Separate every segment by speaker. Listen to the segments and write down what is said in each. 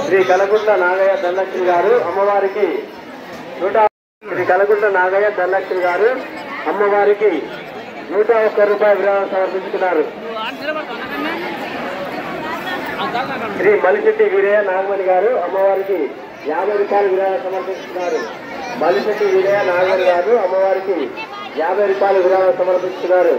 Speaker 1: శ్రీ కలగుంట నాగయ్య ధనలక్ష్మి గారు అమ్మవారికి శ్రీ కలగుంట నాగయ్య ధనలక్ష్మి గారు అమ్మవారికి 101 రూపాయల విరాళం సమర్పించుకున్నారు. శ్రీ మలిశెట్టి వీరయ్య నాగమణి గారు అమ్మవారికి 50 రూపాయల విరాళం సమర్పించుకున్నారు. మలిశెట్టి వీరయ్య నాగమణి గారు అమ్మవారికి 50 రూపాయల విరాళం సమర్పించుకున్నారు.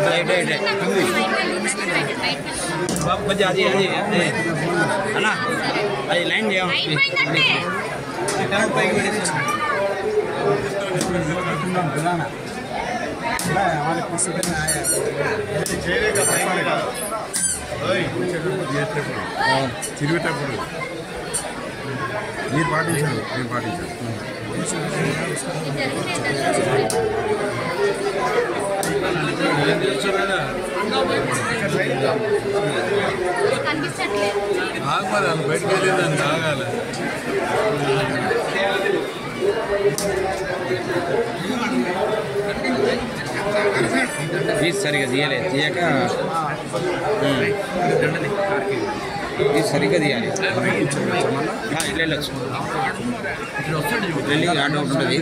Speaker 2: लाइन తిరిగేటప్పుడు మీరు పాటించారు నేను పాటించాను. ఆగమని వాళ్ళు బయటకు వెళ్ళేదాన్ని ఆగాలి. ఇది సరిగా తీయలేదు, తీయక ఇది సరిగ్గా తీయాలి. ఇట్లా వెళ్ళొచ్చు, వెళ్ళి ఆటో ఉంటుంది,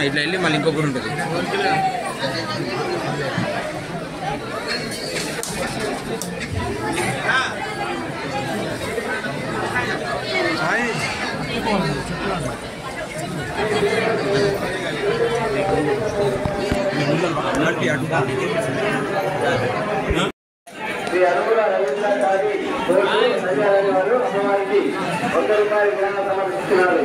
Speaker 2: ఇట్లా వెళ్ళి మళ్ళీ ఇంకొకటి ఉంటుంది.
Speaker 1: శ్రీ అనుగుల రవీంద్ర గారి వారు అమ్మవారికి 100 రూపాయల విరాళం సమర్పిస్తున్నారు.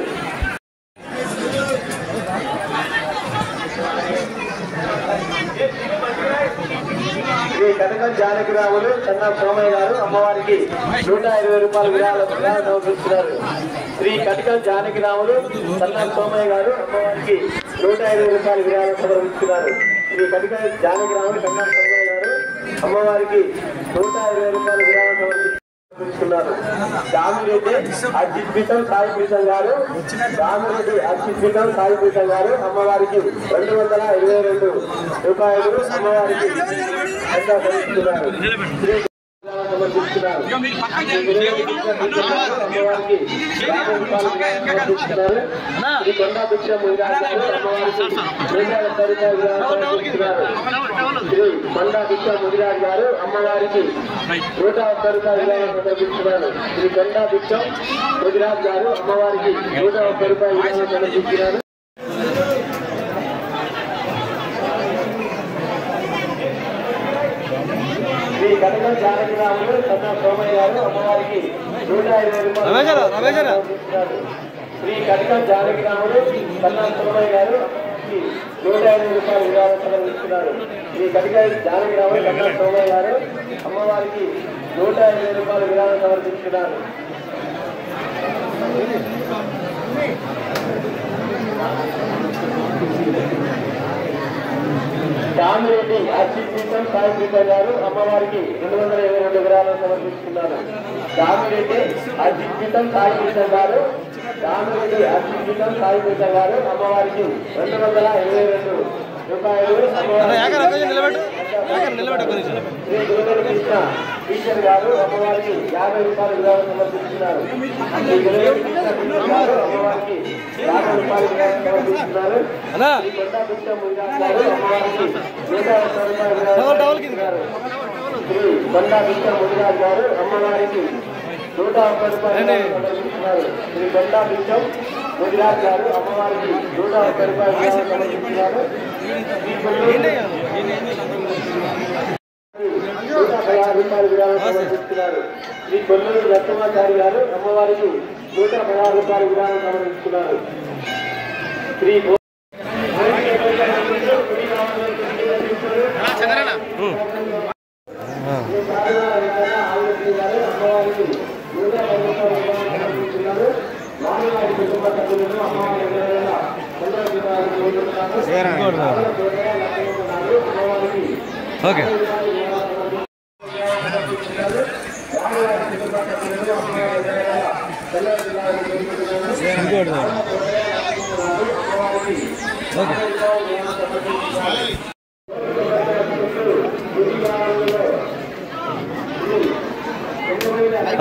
Speaker 1: శ్రీ కనకం జానకిరాములు కన్నా సోమయ్య గారు అమ్మవారికి 120 రూపాయల విరాళం సమర్పిస్తున్నారు. శ్రీ కనకం జానకిరాములు కన్నా సోమయ్య గారు అమ్మవారికి 120 రూపాయల విరాళం సమర్పిస్తున్నారు. శ్రీ కనకం జానకిరాములు కన్నా సోమయ్య గారు అమ్మవారికి 120 రూపాయల విరాళం సమర్పిస్తున్నారు. దామిరెడ్డి అర్చిత్పీఠం సాయిపీఠం గారు సాయిపీఠం గారు అమ్మవారికి 222 రూపాయలు అమ్మవారికి సమర్పిస్తున్నారు. కొండా భిక్ష ముదిరాజ్ గారు అమ్మవారికి 101 రూపాయలు సమర్పిస్తున్నారు. శ్రీ కొండా భిక్ష ముదిరాజ్ గారు అమ్మవారికి 101 రూపాయలు సమర్పిస్తున్నారు. శ్రీ కనకం జానకిరాములు కన్నా సోమయ్య గారు అమ్మవారికి 120 రూపాయలు సమర్పిస్తున్నారు. శ్రీ కనకం జానకిరాములు కన్నా సోమయ్య గారు 150 రూపాయల విరాళం సమర్పిస్తున్నారు. శ్రీ కనకం జానకిరాములు కన్నా సోమయ్య గారు అమ్మవారికి 150 రూపాయల విరాళం సమర్పిస్తున్నారు. దామిరెడ్డి అర్చిత్పీఠం సాయిపీఠం గారు అమ్మవారికి 222 విరాళం సమర్పిస్తున్నారు. దామిరెడ్డి అర్చిత్పీఠం సాయిపీఠం గారు అమ్మవారికి 222 రూపాయలు శ్రీ గురుకృష్ణ టీచర్ గారు అమ్మవారికి 50 రూపాయల విరాళం సమర్పిస్తున్నారు. శ్రీ గురుకృష్ణ టీచర్ గారు అమ్మవారికి 50 రూపాయల విరాళం సమర్పిస్తున్నారు. శ్రీ కొండా భిక్ష ముదిరాజ్ గారు అమ్మవారికి 101 రూపాయల విరాళం సమర్పిస్తున్నారు. శ్రీ కొండా భిక్ష ముదిరాజ్ గారు అమ్మవారికి 101 రూపాయలు సమర్పిస్తున్నారు. శ్రీ కొండా బిచ్చం గుజరాత్ గారు అమ్మవారికి 101 రూపాయలు సమర్పిస్తున్నారు. 116 రూపాయలు విరాళం సమర్పిస్తున్నారు. శ్రీ కొల్లూరు రత్నమాచారి గారు అమ్మవారికి 116 రూపాయలు విరాళం సమర్పిస్తున్నారు. శ్రీ
Speaker 3: ఓకే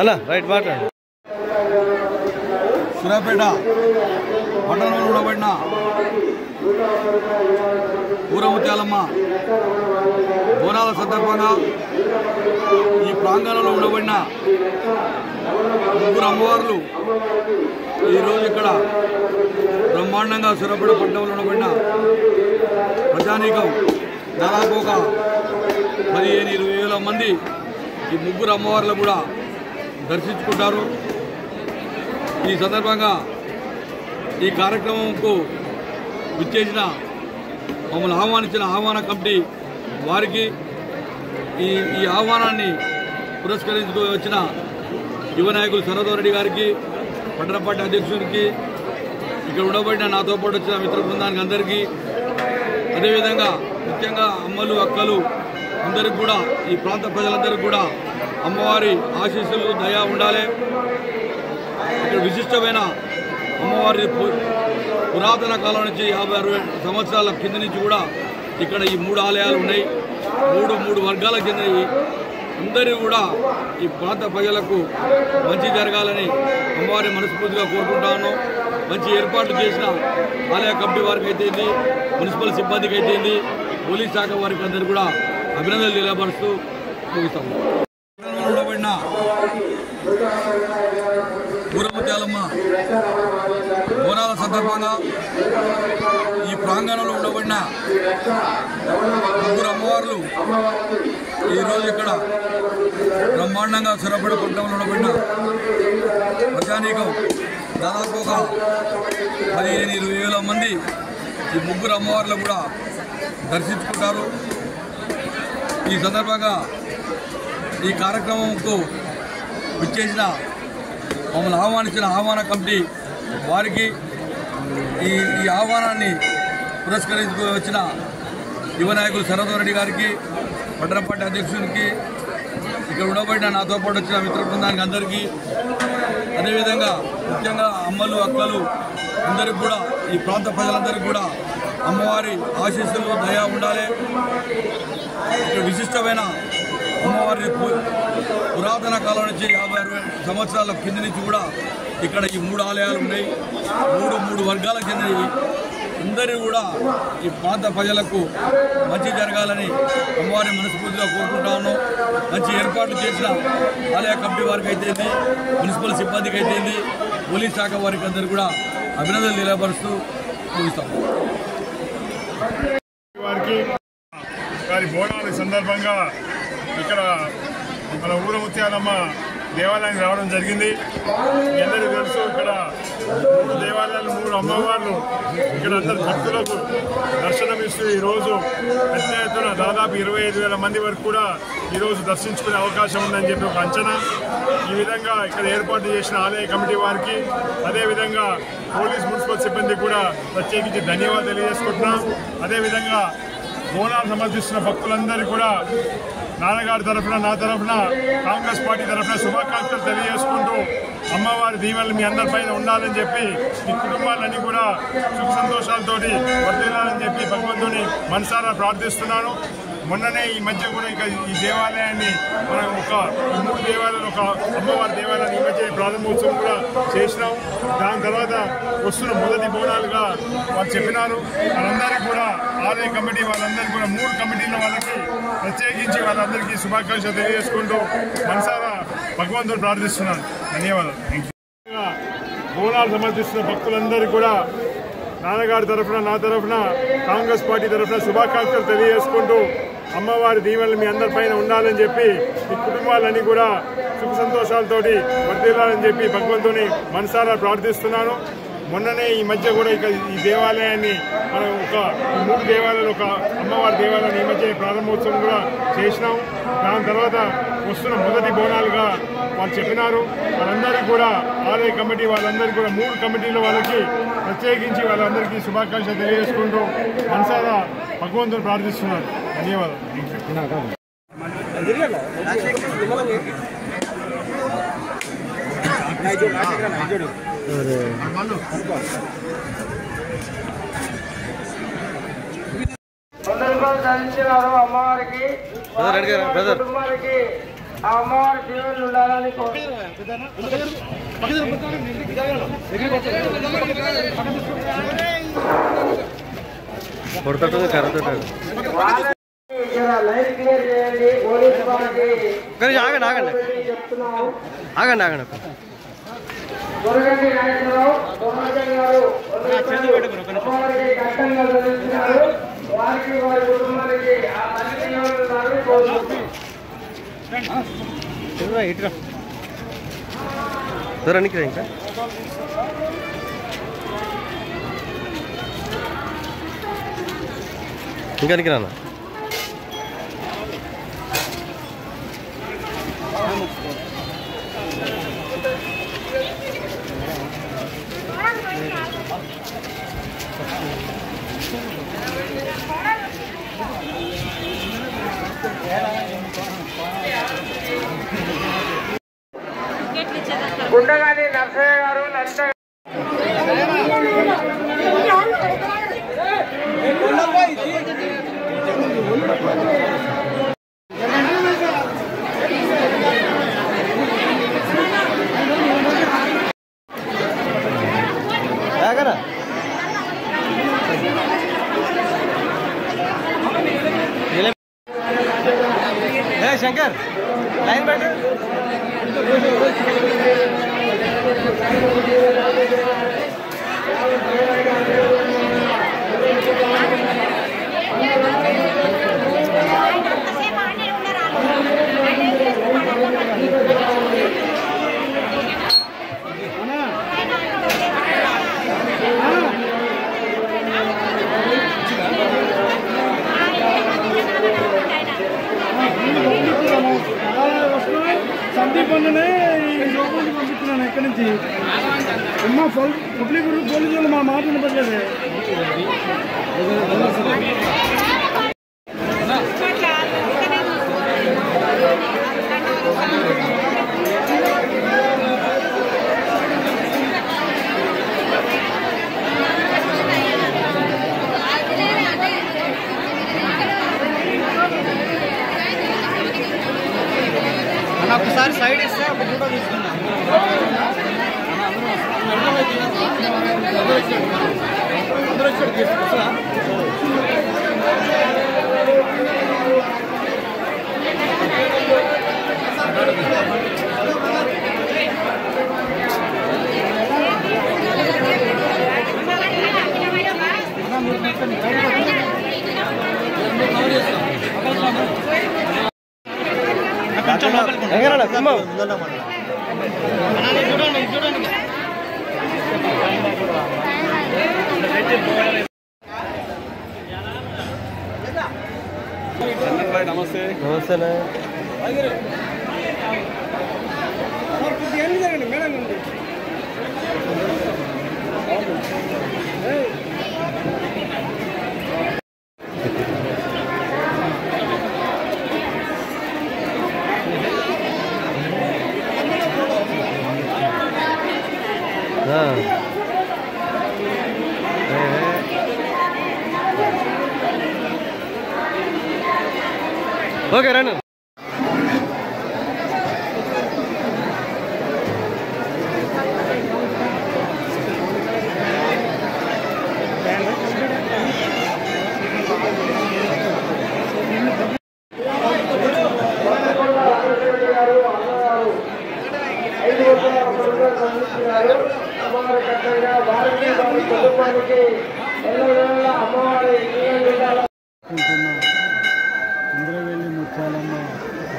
Speaker 3: అలా రైట్ మాట్లాడు.
Speaker 4: సూర్యాపేట పట్టణంలో ఉండబడిన ఊరముత్యాలమ్మ బోనాల సందర్భంగా ఈ ప్రాంగణంలో ఉండబడిన ముగ్గురు అమ్మవార్లు ఈరోజు ఇక్కడ బ్రహ్మాండంగా సూర్యాపేట పట్టణంలో ఉండబడిన ప్రజానీకం దాదాపు ఒక 15-20 వేల మంది ఈ ముగ్గురు అమ్మవార్లు కూడా దర్శించుకుంటారు. ఈ సందర్భంగా ఈ కార్యక్రమంకు విచ్చేసిన మమ్మల్ని ఆహ్వానించిన ఆహ్వాన కమిటీ వారికి ఈ ఆహ్వానాన్ని పురస్కరించుకు వచ్చిన యువ నాయకులు సరోదరెడ్డి గారికి, పట్టణ పార్టీ అధ్యక్షుడికి, ఇక్కడ ఉండబడిన నాతో పాటు వచ్చిన మిత్ర బృందానికి అందరికీ, అదేవిధంగా ముఖ్యంగా అమ్మలు అక్కలు అందరికి కూడా, ఈ ప్రాంత ప్రజలందరికీ కూడా అమ్మవారి ఆశీస్సులు దయ ఉండాలి. ఇక్కడ విశిష్టమైన అమ్మవారి పురాతన కాలం నుంచి 50-60 సంవత్సరాల కింద నుంచి కూడా ఇక్కడ ఈ 3 ఆలయాలు ఉన్నాయి. మూడు వర్గాలకు చెందినవి. అందరూ కూడా ఈ ప్రాంత ప్రజలకు మంచి జరగాలని అమ్మవారి మనస్ఫూర్తిగా కోరుకుంటాను. మంచి ఏర్పాట్లు చేసిన ఆలయ కమిటీ వారికి అయితేంది, మున్సిపల్ సిబ్బందికి అయితేంది, పోలీస్ శాఖ వారికి అందరూ కూడా అభినందనలు తెలియపరుస్తూ ముగిస్తాము. ఊరముత్యాలమ్మ బోనాల సందర్భంగా ఈ ప్రాంగణంలో ఉండబడిన ముగ్గురు అమ్మవార్లు ఈరోజు ఇక్కడ బ్రహ్మాండంగా సూర్యాపేట పట్టణంలో ఉండబడిన ప్రజానీకం దాదాపు ఒక 15-20 వేల మంది ఈ ముగ్గురు అమ్మవార్లు కూడా దర్శించుకుంటారు. ఈ సందర్భంగా ఈ కార్యక్రమంకు విచ్చేసిన మమ్మల్ని ఆహ్వానించిన ఆహ్వాన కమిటీ వారికి, ఈ ఆహ్వానాన్ని పురస్కరించుకు వచ్చిన యువ నాయకులు సరోదరెడ్డి గారికి, పట్టణ పార్టీ అధ్యక్షుడికి, ఇక్కడ ఉండబడిన నాతో పాటు వచ్చిన మిత్ర బృందానికి అందరికీ, అదేవిధంగా ముఖ్యంగా అమ్మలు అక్కలు అందరికి కూడా, ఈ ప్రాంత ప్రజలందరికీ కూడా అమ్మవారి ఆశీస్సులు దయ ఉండాలి. ఇక్కడ విశిష్టమైన అమ్మవారి పురాతన కాలం నుంచి 50-60 సంవత్సరాల కింద నుంచి కూడా ఇక్కడ ఈ 3 ఆలయాలు ఉన్నాయి. మూడు వర్గాలకు చెందినవి. అందరూ కూడా ఈ ప్రాంత ప్రజలకు మంచి జరగాలని అమ్మవారి మనస్ఫూర్తిగా కోరుకుంటాను. మంచి ఏర్పాట్లు చేసిన ఆలయ కమిటీ వారికి అయితేంది, మున్సిపల్ సిబ్బందికి అయితేంది, పోలీస్ శాఖ వారికి అందరూ కూడా అభినందనలు తెలియపరుస్తూ ముగిస్తాము.
Speaker 5: వారి బోనాల సందర్భంగా ఇక్కడ మన ఊరముత్యాలమ్మ దేవాలయానికి రావడం జరిగింది. మీ అందరికీ తెలుసు, ఇక్కడ 3 దేవాలయాలు, 3 అమ్మవార్లు ఇక్కడ అందరు భక్తులకు దర్శనమిస్తూ ఈరోజు పెద్ద ఎత్తున దాదాపు 25,000 మంది వరకు కూడా ఈరోజు దర్శించుకునే అవకాశం ఉందని చెప్పి ఒక అంచనా. ఈ విధంగా ఇక్కడ ఏర్పాటు చేసిన ఆలయ కమిటీ వారికి, అదేవిధంగా పోలీస్ మున్సిపల్ సిబ్బందికి కూడా ప్రత్యేకించి ధన్యవాదాలు తెలియజేసుకుంటున్నాం. అదేవిధంగా బోనాలు సమర్పిస్తున్న భక్తులందరికీ కూడా నాన్నగారి తరఫున, నా తరఫున, కాంగ్రెస్ పార్టీ తరఫున శుభాకాంక్షలు తెలియజేసుకుంటూ అమ్మవారి దీవెనలు మీ అందరిపైన ఉండాలని చెప్పి, మీ కుటుంబాలన్నీ కూడా సుఖ సంతోషాలతోటి వర్ధిల్లాలని చెప్పి భగవంతుని మనసారా ప్రార్థిస్తున్నాను. మొన్ననే ఈ మధ్య కూడా ఇక ఈ దేవాలయాన్ని మనం ఈ 3 దేవాలయాలు, ఒక అమ్మవారి దేవాలయాన్ని ఈ మధ్య ప్రారంభోత్సవం కూడా చేసినాం. దాని తర్వాత వస్తున్న మొదటి బోనాలుగా వాళ్ళు చెప్పినారు. వాళ్ళందరికీ కూడా ఆలయ కమిటీ వాళ్ళందరికీ కూడా 3 కమిటీల వాళ్ళకి ప్రత్యేకించి వాళ్ళందరికీ శుభాకాంక్షలు తెలియజేసుకుంటూ మనసారా భగవంతుని ప్రార్థిస్తున్నాను. ధన్యవాదాలు. బోనాలు సమర్పిస్తున్న భక్తులందరికీ కూడా నాన్నగారి తరఫున, నా తరఫున, కాంగ్రెస్ పార్టీ తరఫున శుభాకాంక్షలు తెలియజేసుకుంటూ అమ్మవారి దీవెనలు మీ అందరిపైన ఉండాలని చెప్పి మీ కుటుంబాలన్నీ కూడా సుఖ సంతోషాలతోటి వర్ధిల్లాలని చెప్పి భగవంతుని మనసారా ప్రార్థిస్తున్నాను. మొన్ననే ఈ మధ్య కూడా ఇక ఈ దేవాలయాన్ని మనం ఈ 3 దేవాలయాలు, ఒక అమ్మవారి దేవాలయాన్ని ఈ మధ్య ప్రారంభోత్సవం కూడా చేసినాం. దాని తర్వాత వస్తున్న మొదటి బోనాలుగా వాళ్ళు చెప్పినారు. వాళ్ళందరికీ కూడా ఆలయ కమిటీ వాళ్ళందరికీ కూడా 3 కమిటీల వాళ్ళకి ప్రత్యేకించి వాళ్ళందరికీ శుభాకాంక్షలు తెలియజేసుకుంటూ మనసారా భగవంతుని ప్రార్థిస్తున్నాను. ధన్యవాదాలు.
Speaker 1: సందర్శించినారు అమ్మవారికి, కుటుంబానికి ఆ అమ్మవారి దీవెనలు ఉండాలని లైన్ క్లియర్ చేయండి. పోలీసు వారికి చెప్తున్నాము. దొరకండి నాయకురావు గారు అమ్మవారికి కష్టంగా చదివిస్తున్నారు. వారికి వారి కుటుంబానికి ఆ తల్లి కోరుకుంటున్నారు.
Speaker 3: ఇంకా రానా
Speaker 1: గుండగాని నర్సయ్య గారు, లలిత
Speaker 3: శంకర్ లైన్ పెట్టు.
Speaker 5: సందీప్ అన్ననే లోపలికి పంపిస్తున్నాను ఎక్కడి నుంచి. అమ్మ పబ్లిక్ పోలీసులు మా మాట వినపడలేదు.
Speaker 2: ఒకసారి సైడ్ ఇస్తే ఒక ఫోటో తీసుకున్నాం.
Speaker 3: నమస్తే నమస్తే. ఓకే రండి.
Speaker 1: ఐదు అందిస్తున్నారు. అమ్మవారి కట్టగా వారికి వారి కుటుంబానికి ఎల్లవేళలా అమ్మవారి
Speaker 6: ఇంద్రవేలి ముత్యాలమ్మ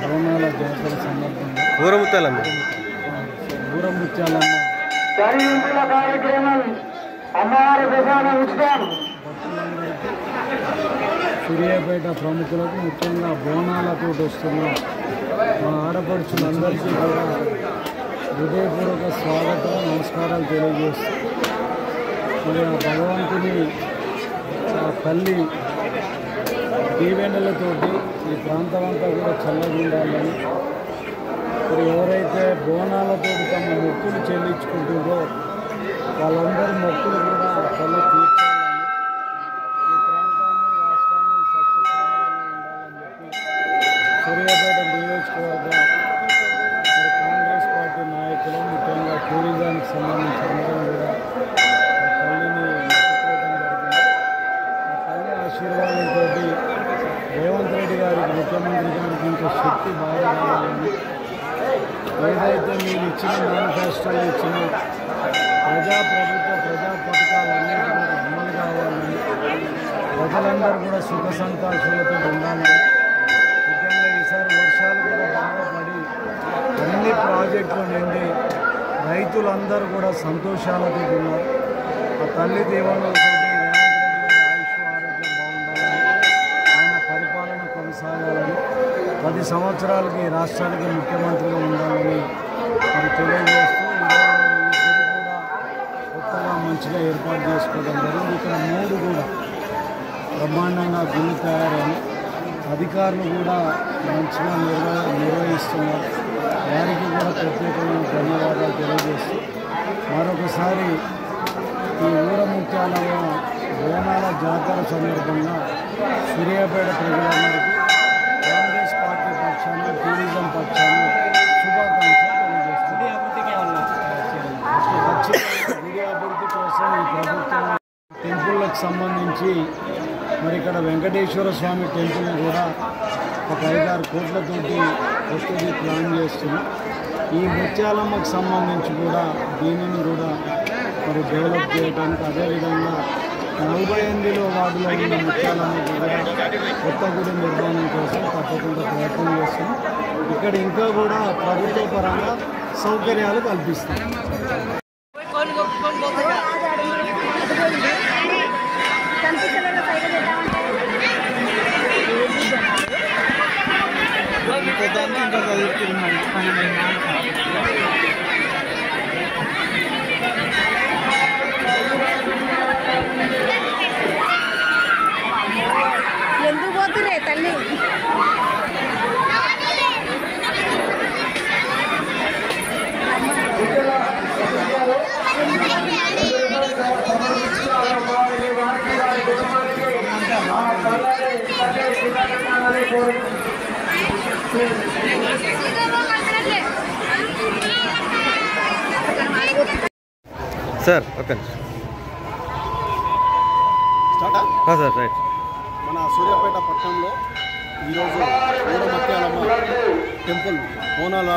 Speaker 6: బోనాల జాతర సందర్భంగా
Speaker 3: ఊరముత్యాలమ్మ
Speaker 6: ఊరముత్యాలమ్మ
Speaker 1: కార్యక్రమం అమ్మవారి ప్రధాన ఉత్సవం
Speaker 6: సూర్యాపేట ప్రముఖులకు ముఖ్యంగా బోనాలతో వస్తున్న మా ఆడపడుచులందరికీ కూడా హృదయపూర్వక స్వాగతం నమస్కారాలు తెలియజేస్తూ మరి ఆ భగవంతుని ఆ తల్లి దీవెనలతోటి ఈ ప్రాంతం అంతా కూడా చల్లగా ఉండాలని మరి ఎవరైతే బోనాలతో తమ మొక్కులు చెల్లించుకుంటుందో వాళ్ళందరి మొక్కులు కూడా తల్లి తీర్చాలని ఈ ప్రాంతాన్ని రాష్ట్రాన్ని సస్యశ్యామలంగా ఉండాలని చెప్పి సూర్యాపేట నియోజకవర్గ మరి కాంగ్రెస్ పార్టీ నాయకులు ముఖ్యంగా టూరిజానికి సంబంధించిన అందరం కూడా ఆ తల్లిని మొక్కుకోవడం జరిగింది. ఆ తల్లి ఆశీర్వాదంతో రేవంత్ రెడ్డి గారికి ముఖ్యమంత్రి గారికి ఇంకా శక్తి బాగా రావాలని ఏదైతే మీరు ఇచ్చిన మేనిఫెస్టోలో ఇచ్చిన ప్రజా పథకాలన్నీ కూడా అమలు కావాలని ప్రజలందరూ కూడా సుఖ సంతోషాలతో ఉండాలని ముఖ్యంగా ఈసారి వర్షాలు కూడా బాగా పడి అన్ని ప్రాజెక్టులు నిండి రైతులందరూ కూడా సంతోషాలతో ఉన్నారు. ఆ తల్లి దీవెనలతో రేవంత్ రెడ్డి గారి ఆయుష్ ఆరోగ్యం బాగుండాలని ఆయన పరిపాలన కొనసాగాలని 10 సంవత్సరాలకి రాష్ట్రానికి ముఖ్యమంత్రిగా ఉండాలని మరి తెలియజేస్తూ ఈరోజు ఈ గుడి కూడా కొత్తగా మంచిగా ఏర్పాటు చేసుకోవడం జరిగింది. ఇక్కడ 3 కూడా బ్రహ్మాండంగా గుళ్ళు తయారైన అధికారులు కూడా మంచిగా నిర్వహిస్తున్నారు. వారికి కూడా ప్రత్యేకమైన ధన్యవాదాలు తెలియజేస్తూ మరొకసారి ఈ ఊరముత్యాలమ్మ బోనాల జాతర సందర్భంగా సూర్యాపేట ప్రజలందరికీ కాంగ్రెస్ పార్టీ పక్షాన టూరిజం పక్షాన శుభాకాంక్షలు తెలియజేస్తుంది. ఖచ్చితంగా గుడి అభివృద్ధి కోసం ఈ ప్రభుత్వం టెంపుల్లకు సంబంధించి మరి ఇక్కడ వెంకటేశ్వర స్వామి టెంపుల్ని కూడా ఒక 5-6 కోట్లతోటి కొత్తది ప్లాన్ చేస్తున్నాం. ఈ ముత్యాలమ్మకు సంబంధించి కూడా దీనిని కూడా మరి డెవలప్ చేయడానికి అదేవిధంగా 48 వార్డులో ఉన్న ముత్యాలమ్మకు కూడా కొత్త గుడి నిర్మాణం కోసం తప్పకుండా ప్రయత్నం చేస్తున్నాం. ఇక్కడ ఇంకా కూడా ప్రభుత్వ పరంగా సౌకర్యాలు కల్పిస్తాం.
Speaker 7: ఎందుకు పోతురే తల్లి
Speaker 3: సార్ ఓకే సార్ రైట్.
Speaker 8: మన సూర్యాపేట పట్టణంలో ఈరోజు ఊరముత్యాలమ్మ టెంపుల్ బోనాల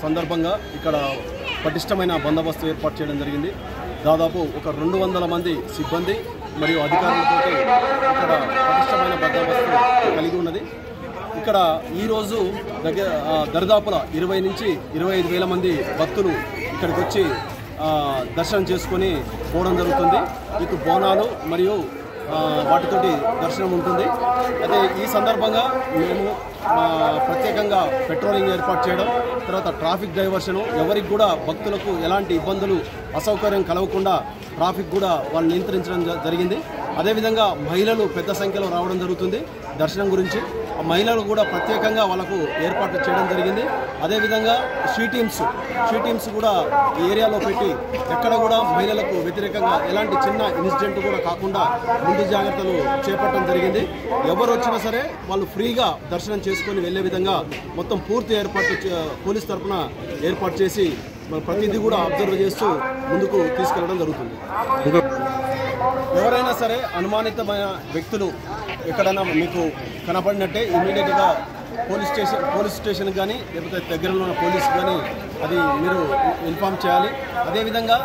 Speaker 8: సందర్భంగా ఇక్కడ పటిష్టమైన బందోబస్తు ఏర్పాటు చేయడం జరిగింది. దాదాపు ఒక 200 మంది సిబ్బంది మరియు అధికారులతో ఇక్కడ పటిష్టమైన బందోబస్తు కలిగి ఉన్నది. ఇక్కడ ఈరోజు దరిదాపుల 20 నుంచి 25 వేల మంది భక్తులు ఇక్కడికి వచ్చి దర్శనం చేసుకొని పోవడం జరుగుతుంది. ఇటు బోనాలు మరియు వాటితోటి దర్శనం ఉంటుంది. అయితే ఈ సందర్భంగా మేము ప్రత్యేకంగా పెట్రోలింగ్ ఏర్పాటు చేయడం, తర్వాత ట్రాఫిక్ డైవర్షను, ఎవరికి కూడా భక్తులకు ఎలాంటి ఇబ్బందులు అసౌకర్యం కలగకుండా ట్రాఫిక్ కూడా వాళ్ళు నియంత్రించడం జరిగింది. అదేవిధంగా మహిళలు పెద్ద సంఖ్యలో రావడం జరుగుతుంది దర్శనం గురించి. ఆ మహిళలు కూడా ప్రత్యేకంగా వాళ్ళకు ఏర్పాట్లు చేయడం జరిగింది. అదేవిధంగా షీ టీమ్స్ కూడా ఈ ఏరియాలో పెట్టి ఎక్కడ కూడా మహిళలకు వ్యతిరేకంగా ఎలాంటి చిన్న ఇన్సిడెంట్ కూడా కాకుండా ముందు జాగ్రత్తలు చేపట్టడం జరిగింది. ఎవరు వచ్చినా సరే వాళ్ళు ఫ్రీగా దర్శనం చేసుకొని వెళ్ళే విధంగా మొత్తం పూర్తి ఏర్పాట్లు పోలీస్ తరఫున ఏర్పాటు చేసి ప్రతిదీ కూడా అబ్జర్వ్ చేస్తూ ముందుకు తీసుకెళ్లడం జరుగుతుంది. ఎవరైనా సరే అనుమానితమైన వ్యక్తులు ఎక్కడైనా మీకు కనపడినట్టే ఇమీడియట్గా పోలీస్ స్టేషన్ కానీ లేకపోతే దగ్గరలో ఉన్న పోలీసు కానీ అది మీరు ఇన్ఫామ్ చేయాలి. అదేవిధంగా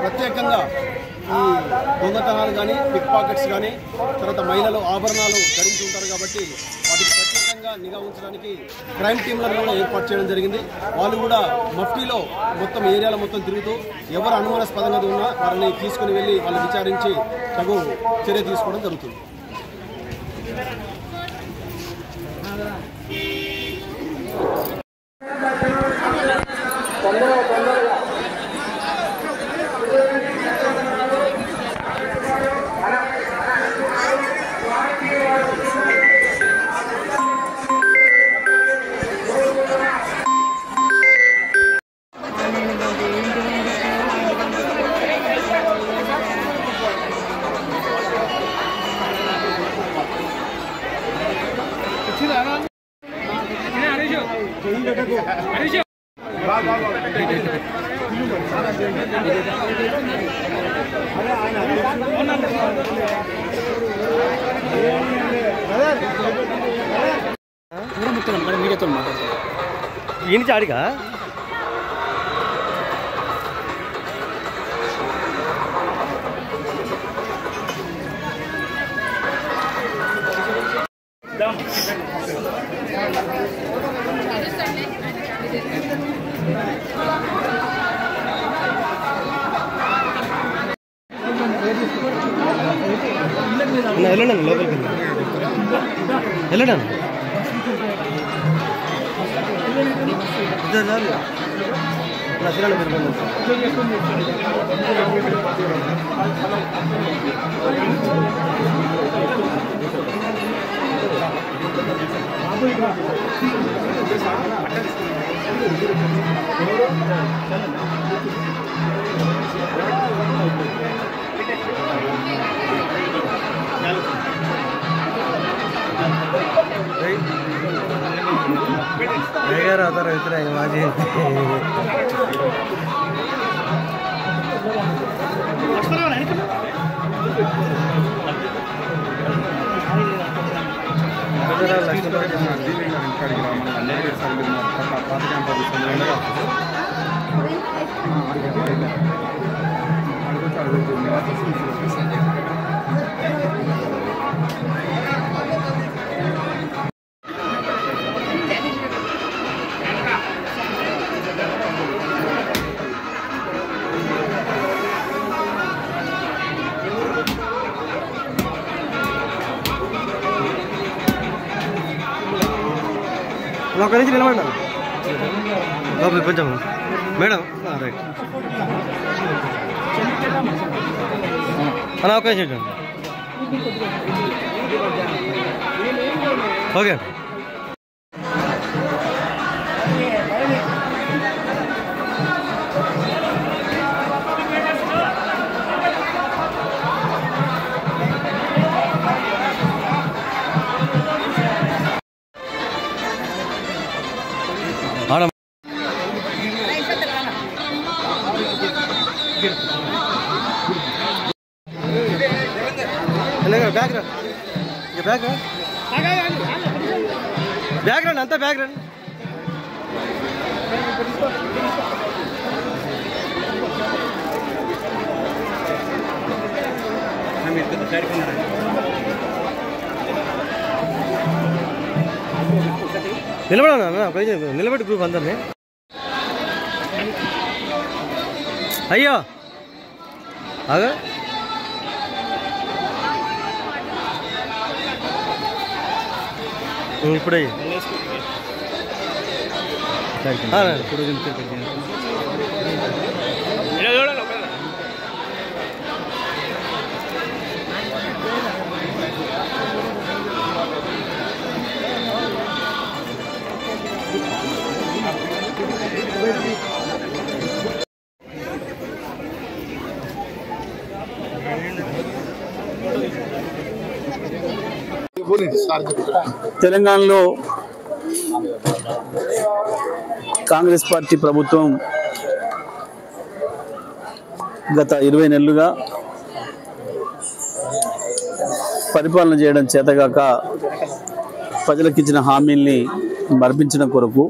Speaker 8: ప్రత్యేకంగా ఈ దొంగతనాలు కానీ పిక్ పాకెట్స్ కానీ తర్వాత మహిళలు ఆభరణాలు ధరించి ఉంటారు కాబట్టి వాటికి ప్రత్యేకంగా నిఘా ఉంచడానికి క్రైమ్ టీంలను కూడా ఏర్పాటు చేయడం జరిగింది. వాళ్ళు కూడా మఫ్టీలో మొత్తం ఏరియాలో మొత్తం తిరుగుతూ ఎవరు అనుమానాస్పదంగా ఉన్నా వారిని తీసుకుని వెళ్ళి వాళ్ళు విచారించి తగు చర్య తీసుకోవడం జరుగుతుంది.
Speaker 3: ఈ నుంచి ఆడిగా వెళ్ళండి లోపలికి వెళ్ళండి ಬೇಗಾರ ಅವತಾರ ಇದ್ರೆ ಮಾಜಿ ఒక నుంచి నిలబడి లోపల కొంచెం మేడం రైట్ అలా ఒక నిమిషం ఓకే బ్యాక్గ్రౌండ్ అంతా బ్యాక్గ్రౌండ్ నిలబడ నిలబెట్టి గ్రూప్ అందరినీ అయ్యో అగా ఇప్పుడే
Speaker 9: తెలంగాణలో కాంగ్రెస్ పార్టీ ప్రభుత్వం గత 20 నెలలుగా పరిపాలన చేయడం చేతగాక ప్రజలకు ఇచ్చిన హామీల్ని మరిపించడం కొరకు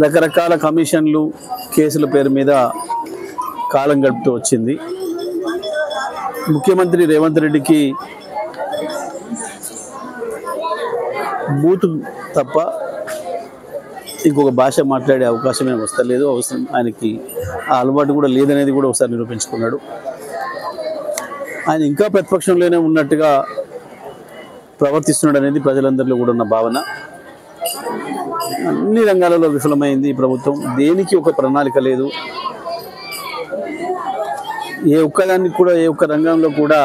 Speaker 9: రకరకాల కమిషన్లు కేసుల పేరు మీద కాలం గడుపుతూ వచ్చింది. ముఖ్యమంత్రి రేవంత్ రెడ్డికి బూతు తప్ప ఇంకొక భాష మాట్లాడే అవకాశమే వస్తలేదు. అవసరం ఆయనకి ఆ అలవాటు కూడా లేదనేది కూడా ఒకసారి నిరూపించుకున్నాడు. ఆయన ఇంకా ప్రతిపక్షంలోనే ఉన్నట్టుగా ప్రవర్తిస్తున్నాడు అనేది ప్రజలందరిలో కూడా ఉన్న భావన. అన్ని రంగాలలో విఫలమైంది ఈ ప్రభుత్వం. దేనికి ఒక ప్రణాళిక లేదు. ఏ ఒక్కదానికి కూడా ఏ ఒక్క రంగంలో కూడా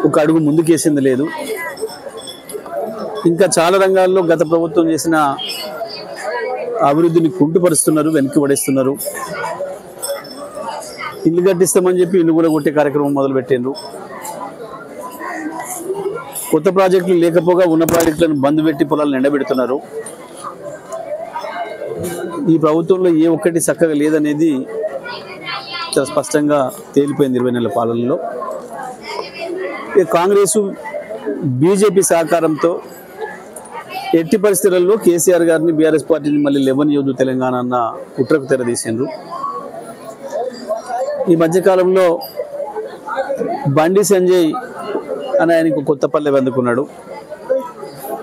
Speaker 9: ఒక అడుగు ముందుకేసింది లేదు. ఇంకా చాలా రంగాల్లో గత ప్రభుత్వం చేసిన అభివృద్ధిని కుంటుపరుస్తున్నారు, వెనక్కి పడేస్తున్నారు. ఇల్లు కట్టిస్తామని చెప్పి ఇల్లు కూడా కొట్టే కార్యక్రమం మొదలుపెట్టిండ్రు. కొత్త ప్రాజెక్టులు లేకపోగా ఉన్న ప్రాజెక్టులను బంద్ పెట్టి పొలాలను ఎండబెడుతున్నారు. ఈ ప్రభుత్వంలో ఏ ఒక్కటి చక్కగా లేదనేది చాలా స్పష్టంగా తేలిపోయింది 20 నెలల పాలనలో. కాంగ్రెస్ బీజేపీ సహకారంతో ఎట్టి పరిస్థితులలో కేసీఆర్ గారిని బీఆర్ఎస్ పార్టీని మళ్ళీ లేవనియొద్దు తెలంగాణ అన్న కుట్రకు తెరదీసిండ్రు. ఈ మధ్యకాలంలో బండి సంజయ్ అని ఆయనకు కొత్త పల్లె అందుకున్నాడు.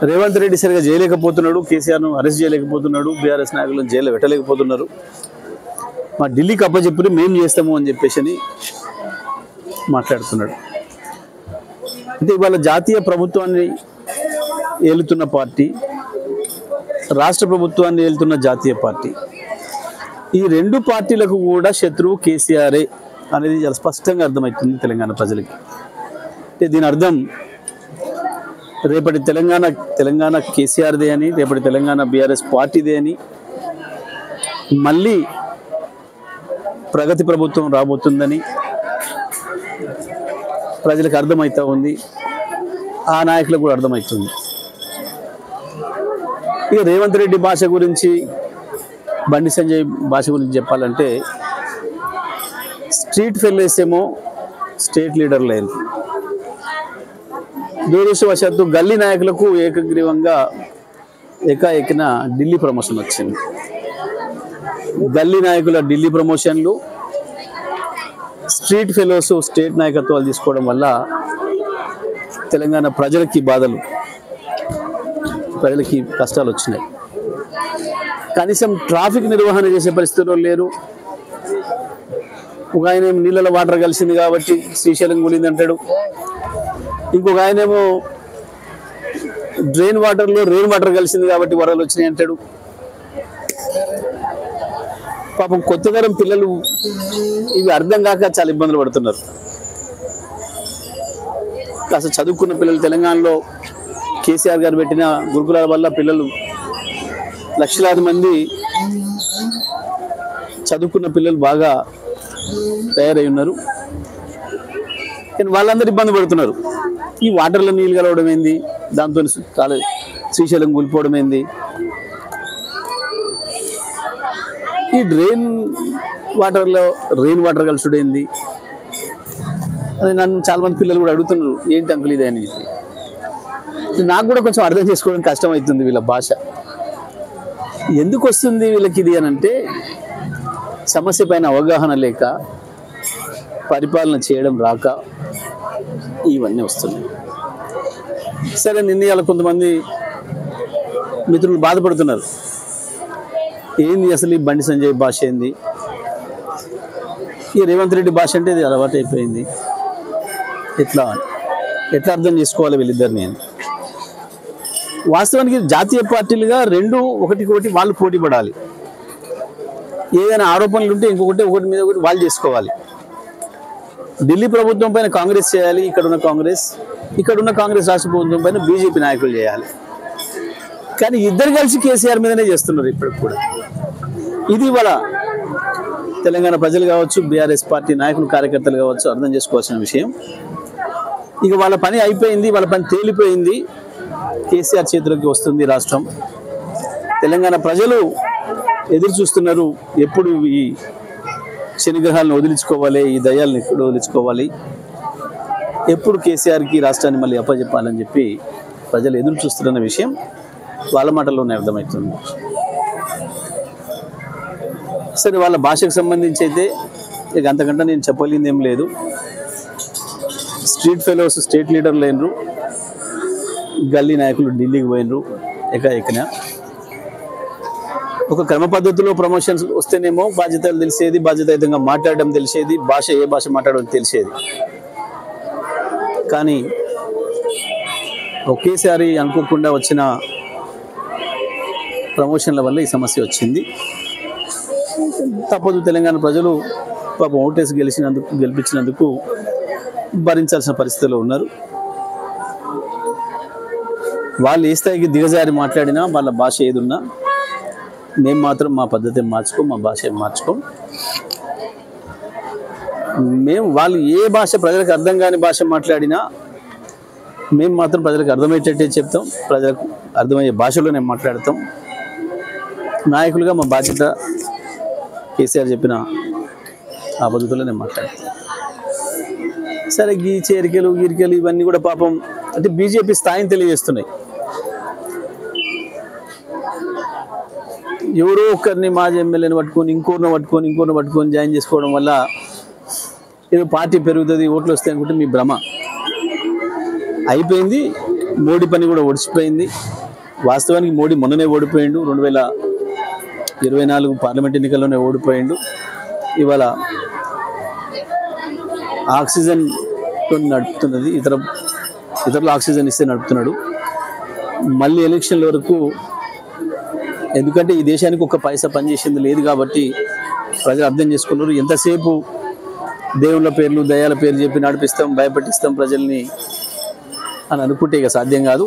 Speaker 9: రేవంత్ రెడ్డి సరిగా చేయలేకపోతున్నాడు, కేసీఆర్ను అరెస్ట్ చేయలేకపోతున్నాడు, బీఆర్ఎస్ నాయకులను జైల్లో పెట్టలేకపోతున్నారు. మా ఢిల్లీకి అప్పచెప్పుడు మేము చేస్తాము అని చెప్పేసి మాట్లాడుతున్నాడు. అంటే ఇవాళ జాతీయ ప్రభుత్వాన్ని ఏలుతున్న పార్టీ, రాష్ట్ర ప్రభుత్వాన్ని ఏలుతున్న జాతీయ పార్టీ, ఈ రెండు పార్టీలకు కూడా శత్రువు కేసీఆరే అనేది చాలా స్పష్టంగా అర్థమవుతుంది తెలంగాణ ప్రజలకి. అంటే దీని అర్థం రేపటి తెలంగాణ కేసీఆర్దే అని, రేపటి తెలంగాణ బీఆర్ఎస్ పార్టీదే అని, మళ్ళీ ప్రగతి ప్రభుత్వం రాబోతుందని ప్రజలకు అర్థమవుతూ ఉంది. ఆ నాయకులకు కూడా అర్థమవుతుంది. ఇక రేవంత్ రెడ్డి భాష గురించి, బండి సంజయ్ భాష గురించి చెప్పాలంటే స్ట్రీట్ ఫెలోస్ ఏమో స్టేట్ లీడర్లు అయ్యారు. దురదృష్టవశాత్తు గల్లీ నాయకులకు ఏకగ్రీవంగా ఏకాఏకిన ఢిల్లీ ప్రమోషన్ వచ్చింది. గల్లీ నాయకుల ఢిల్లీ ప్రమోషన్లు, స్ట్రీట్ ఫెలోస్ స్టేట్ నాయకత్వాలు తీసుకోవడం వల్ల తెలంగాణ ప్రజలకి బాధలు, ప్రజలకి కష్టాలు వచ్చినాయి. కనీసం ట్రాఫిక్ నిర్వహణ చేసే పరిస్థితుల్లో లేరు. ఒక ఆయన ఏమో నీళ్ళలో వాటర్ కలిసింది కాబట్టి శ్రీశైలం కూలింది అంటాడు. ఇంకొక ఆయనేమో డ్రైన్ వాటర్లో రెయిన్ వాటర్ కలిసింది కాబట్టి వరదలు వచ్చినాయి అంటాడు. పాపం కొత్త తరం పిల్లలు ఇవి అర్థం కాక చాలా ఇబ్బందులు పడుతున్నారు. కాస్త చదువుకున్న పిల్లలు, తెలంగాణలో కేసీఆర్ గారు పెట్టిన గురుకులాల వల్ల పిల్లలు లక్షలాది మంది చదువుకున్న పిల్లలు బాగా తయారై ఉన్నారు. కానీ వాళ్ళందరూ ఇబ్బంది పడుతున్నారు. ఈ వాటర్లో నీళ్ళు కలవడం ఏంది, దాంతో శ్రీశైలం కూలిపోవడం ఏంది, ఈ డ్రైన్ వాటర్లో రెయిన్ వాటర్ కలుసుడైంది అని నన్ను చాలామంది పిల్లలు కూడా అడుగుతున్నారు, ఏంటి అంకుల్ ఇదే అని. నాకు కూడా కొంచెం అర్థం చేసుకోవడం కష్టం అవుతుంది. వీళ్ళ భాష ఎందుకు వస్తుంది వీళ్ళకి ఇది అని అంటే, సమస్య పైన అవగాహన లేక, పరిపాలన చేయడం రాక ఇవన్నీ వస్తున్నాయి. సరే, నిన్న కొంతమంది మిత్రులు బాధపడుతున్నారు, ఏంది అసలు ఈ బండి సంజయ్ భాష ఏంది, ఈ రేవంత్ రెడ్డి భాష అంటే ఇది అలవాటు అయిపోయింది, ఎట్లా అర్థం చేసుకోవాలి వీళ్ళిద్దరిని అని. వాస్తవానికి జాతీయ పార్టీలుగా రెండు ఒకటికొకటి వాళ్ళు పోటీ పడాలి. ఏదైనా ఆరోపణలు ఉంటే ఇంకొకటి ఒకటి మీద ఒకటి వాళ్ళు చేసుకోవాలి. ఢిల్లీ ప్రభుత్వం పైన కాంగ్రెస్ చేయాలి, ఇక్కడున్న కాంగ్రెస్ రాష్ట్ర ప్రభుత్వం పైన బీజేపీ నాయకులు చేయాలి. కానీ ఇద్దరు కలిసి కేసీఆర్ మీదనే చేస్తున్నారు ఇప్పటికి కూడా. ఇది ఇవాళ తెలంగాణ ప్రజలు కావచ్చు, బీఆర్ఎస్ పార్టీ నాయకులు, కార్యకర్తలు కావచ్చు అర్థం చేసుకోవాల్సిన విషయం. ఇక వాళ్ళ పని అయిపోయింది, వాళ్ళ పని తేలిపోయింది. కేసీఆర్ చేతిలోకి వస్తుంది రాష్ట్రం. తెలంగాణ ప్రజలు ఎదురు చూస్తున్నారు, ఎప్పుడు ఈ శనిగ్రహాలను వదిలించుకోవాలి, ఈ దయ్యాలను ఎప్పుడు వదిలించుకోవాలి, ఎప్పుడు కేసీఆర్కి రాష్ట్రాన్ని మళ్ళీ అప్పచెప్పాలని చెప్పి ప్రజలు ఎదురు చూస్తున్న విషయం వాళ్ళ మాటల్లోనే అర్థమవుతుంది. సరే, వాళ్ళ భాషకు సంబంధించి అయితే ఇక అంతకంటే నేను చెప్పలేనిది ఏం లేదు. స్ట్రీట్ ఫెలోస్ స్టేట్ లీడర్లు అయినరు, గల్లీ నాయకులు ఢిల్లీకి పోయినరు. ఎక్కన ఒక క్రమ పద్ధతిలో ప్రమోషన్స్ వస్తేనేమో బాధ్యతలు తెలిసేది, బాధ్యతాయుతంగా మాట్లాడడం తెలిసేది, ఏ భాష మాట్లాడడం తెలిసేది. కానీ ఒకేసారి అనుకోకుండా వచ్చిన ప్రమోషన్ల వల్ల ఈ సమస్య వచ్చింది. తప్పదు, తెలంగాణ ప్రజలు పాపం ఓటేసి గెలిపించినందుకు భరించాల్సిన పరిస్థితిలో ఉన్నారు. వాళ్ళు ఏ స్థాయికి దిగజారి మాట్లాడినా, వాళ్ళ భాష ఏదున్నా, మేము మాత్రం మా పద్ధతి మార్చుకోం, మా భాష మార్చుకోం. మేము వాళ్ళు ఏ భాష ప్రజలకు అర్థం కాని భాష మాట్లాడినా మేము మాత్రం ప్రజలకు అర్థమయ్యేటట్టే చెప్తాం, ప్రజలకు అర్థమయ్యే భాషలోనే మాట్లాడతాం. నాయకులుగా మా బాధ్యత కేసీఆర్ చెప్పిన ఆ పద్ధతిలో నేను మాట్లాడతాను. సరే, ఈ చేరికలు గిరికలు ఇవన్నీ కూడా పాపం అంటే బీజేపీ స్థాయిని తెలియజేస్తున్నాయి. ఎవరో ఒకరిని మాజీ ఎమ్మెల్యేని పట్టుకొని ఇంకోరిని పట్టుకొని జాయిన్ చేసుకోవడం వల్ల ఏదో పార్టీ పెరుగుతుంది, ఓట్లు వస్తాయి అనుకుంటే మీ భ్రమ. అయిపోయింది. మోడీ పని కూడా ఒడిచిపోయింది. వాస్తవానికి మోడీ మొన్ననే ఓడిపోయిండు, 2024 పార్లమెంట్ ఎన్నికల్లోనే ఓడిపోయిండు. ఇవాళ ఆక్సిజన్ నడుపుతున్నది, ఇతరులు ఆక్సిజన్ ఇస్తే నడుపుతున్నాడు. మళ్ళీ ఎలక్షన్ల వరకు, ఎందుకంటే ఈ దేశానికి ఒక పైసా పనిచేసింది లేదు కాబట్టి ప్రజలు అర్థం చేసుకున్నారు. ఎంతసేపు దేవుళ్ళ పేర్లు, దయాల పేర్లు చెప్పి నడిపిస్తాం, భయపెట్టిస్తాం ప్రజల్ని అని అనుకుంటే ఇక సాధ్యం కాదు.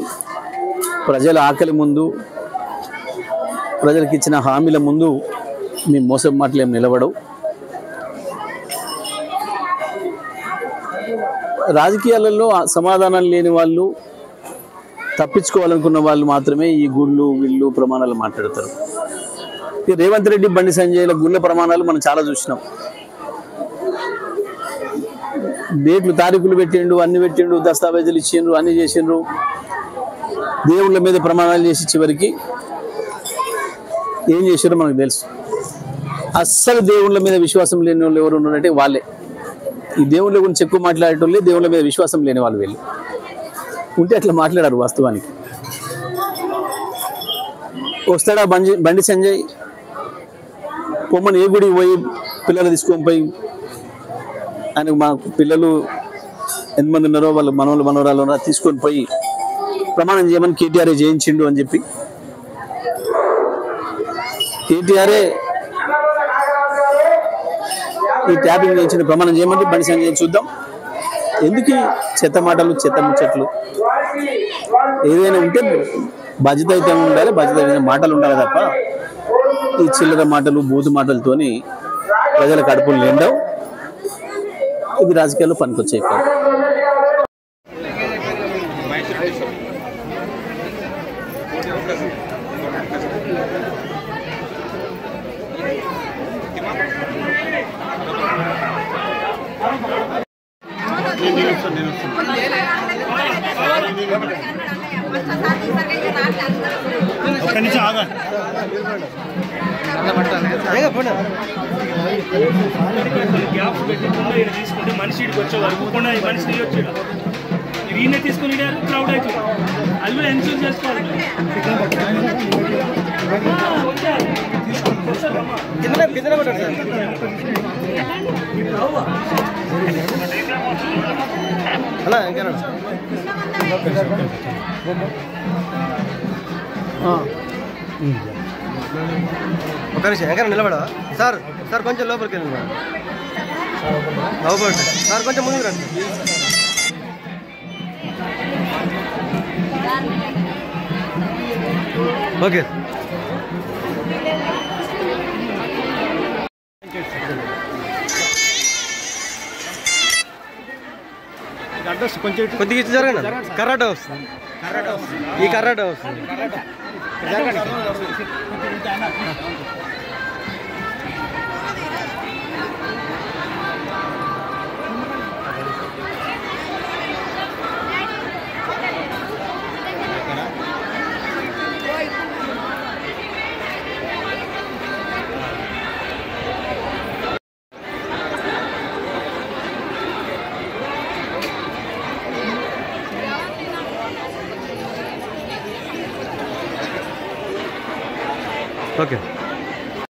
Speaker 9: ప్రజల ఆకలి ముందు, ప్రజలకు ఇచ్చిన హామీల ముందు మీ మోసం మాటలు ఏం నిలబడవు. రాజకీయాలలో సమాధానం లేని వాళ్ళు, తప్పించుకోవాలనుకున్న వాళ్ళు మాత్రమే ఈ గుళ్ళు విల్లు ప్రమాణాలు మాట్లాడతారు. రేవంత్ రెడ్డి, బండి సంజయ్ల గుళ్ళ ప్రమాణాలు మనం చాలా చూసినాం. డేట్లు తారీఖులు పెట్టిండు, అన్ని పెట్టిండు, దస్తావేజులు ఇచ్చిండ్రు, అన్ని చేసిండ్రు, దేవుళ్ళ మీద ప్రమాణాలు చేసి చివరికి ఏం చేశారో మనకు తెలుసు. అస్సలు దేవుళ్ళ మీద విశ్వాసం లేని వాళ్ళు ఎవరు ఉన్నారంటే వాళ్ళే. ఈ దేవుళ్ళ గురించి ఎక్కువ మాట్లాడేటోళ్ళే దేవుళ్ళ మీద విశ్వాసం లేని వాళ్ళు. వీళ్ళు ఉంటే అట్లా మాట్లాడారు. వాస్తవానికి వస్తాడా బండి సంజయ్, పొమ్మని ఏ గుడికి పోయి పిల్లలు తీసుకొని పోయి, ఆయనకు మా పిల్లలు ఎంతమంది ఉన్నారో వాళ్ళు మనవరాలు ఉన్నారో తీసుకొని పోయి ప్రమాణం చేయమని కేటీఆర్ చేయించిండు అని చెప్పి, కేటీఆరే ఈ ట్యాపింగ్ చేయించిన ప్రమాణం చేయమంటే బండి సంజయ్ చూద్దాం. ఎందుకు చెత్త మాటలు, చెత్త ముచ్చట్లు? ఏదైనా ఉంటే బాధ్యతాయుతంగా ఉండాలి, బాధ్యత మాటలు ఉండాలి తప్ప ఈ చిల్లర మాటలు, బూతు మాటలతోని ప్రజల కడుపులు నిండవు. ఇది రాజకీయాల్లో పనికొచ్చాయి కాదు.
Speaker 10: తీసుకుంటే మనిషి వచ్చేవారు మనిషి వచ్చాడు, ఈయన తీసుకుని క్రౌడ్ అవుతుంది. అది కూడా ఎన్షూర్ చేసుకోవాలి.
Speaker 3: ఒక నిమిషం ఎక్కడ నిలబడా సార్? సార్ కొంచెం లోపలికి వెళ్ళండి సార్, కొంచెం ముందుకు రండి. ఓకే కొద్దిగా ఇచ్చి జరగండి. కర్రాట వస్తుంది, ఈ కర్రాట వస్తుంది. ఓకే